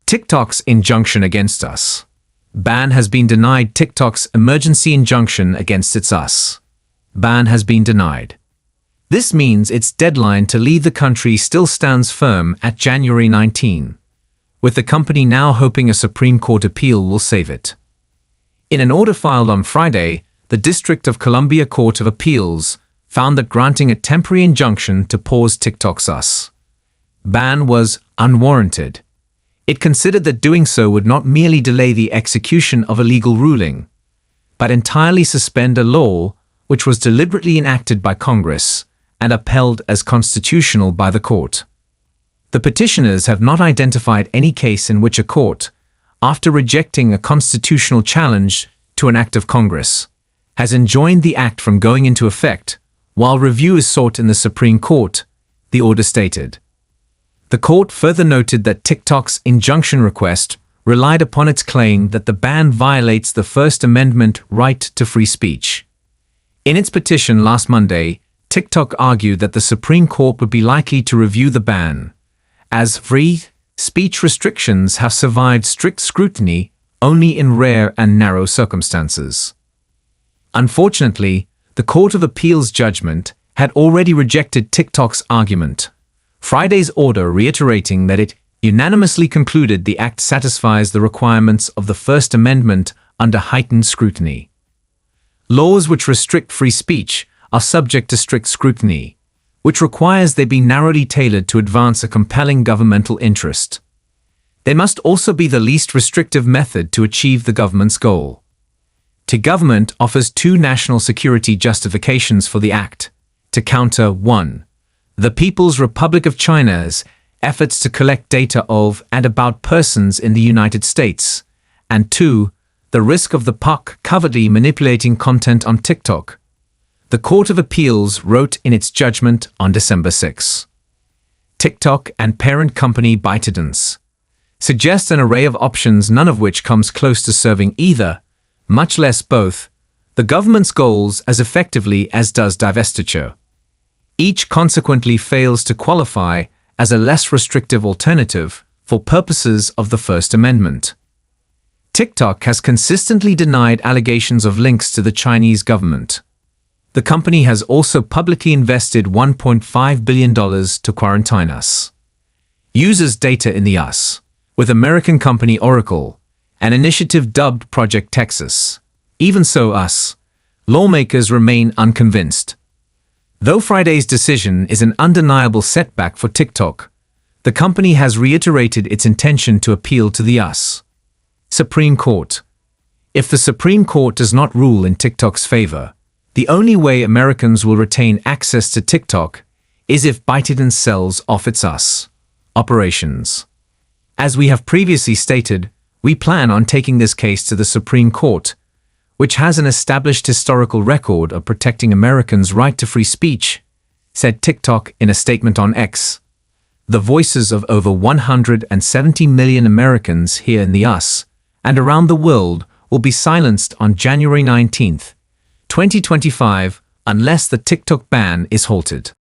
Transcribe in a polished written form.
TikTok's injunction against us. Ban has been denied. TikTok's emergency injunction against us. Ban has been denied. This means its deadline to leave the country still stands firm at January 19, with the company now hoping a Supreme Court appeal will save it. In an order filed on Friday, the District of Columbia Court of Appeals found that granting a temporary injunction to pause TikTok's ban was unwarranted. It considered that doing so would not merely delay the execution of a legal ruling, but entirely suspend a law which was deliberately enacted by Congress and upheld as constitutional by the court. The petitioners have not identified any case in which a court, after rejecting a constitutional challenge to an act of Congress, has enjoined the act from going into effect while review is sought in the Supreme Court, the order stated. The court further noted that TikTok's injunction request relied upon its claim that the ban violates the First Amendment right to free speech. In its petition last Monday, TikTok argued that the Supreme Court would be likely to review the ban, as free speech restrictions have survived strict scrutiny only in rare and narrow circumstances. Unfortunately, the Court of Appeals judgment had already rejected TikTok's argument, Friday's order reiterating that it unanimously concluded the act satisfies the requirements of the First Amendment under heightened scrutiny. Laws which restrict free speech are subject to strict scrutiny, which requires they be narrowly tailored to advance a compelling governmental interest. They must also be the least restrictive method to achieve the government's goal. The government offers two national security justifications for the act to counter 1. The People's Republic of China's efforts to collect data of and about persons in the United States, and 2. The risk of the POC covertly manipulating content on TikTok. The Court of Appeals wrote in its judgment on December 6. TikTok and parent company ByteDance suggest an array of options, none of which comes close to serving either, much less both, the government's goals as effectively as does divestiture. Each consequently fails to qualify as a less restrictive alternative for purposes of the First Amendment. TikTok has consistently denied allegations of links to the Chinese government. The company has also publicly invested $1.5 billion to quarantine us. Users' data in the US, with American company Oracle, an initiative dubbed Project Texas. Even so, lawmakers remain unconvinced. Though Friday's decision is an undeniable setback for TikTok, the company has reiterated its intention to appeal to the Supreme Court. If the Supreme Court does not rule in TikTok's favor, the only way Americans will retain access to TikTok is if ByteDance sells off its operations. As we have previously stated, we plan on taking this case to the Supreme Court, which has an established historical record of protecting Americans' right to free speech, said TikTok in a statement on X. The voices of over 170 million Americans here in the US and around the world will be silenced on January 19, 2025, unless the TikTok ban is halted.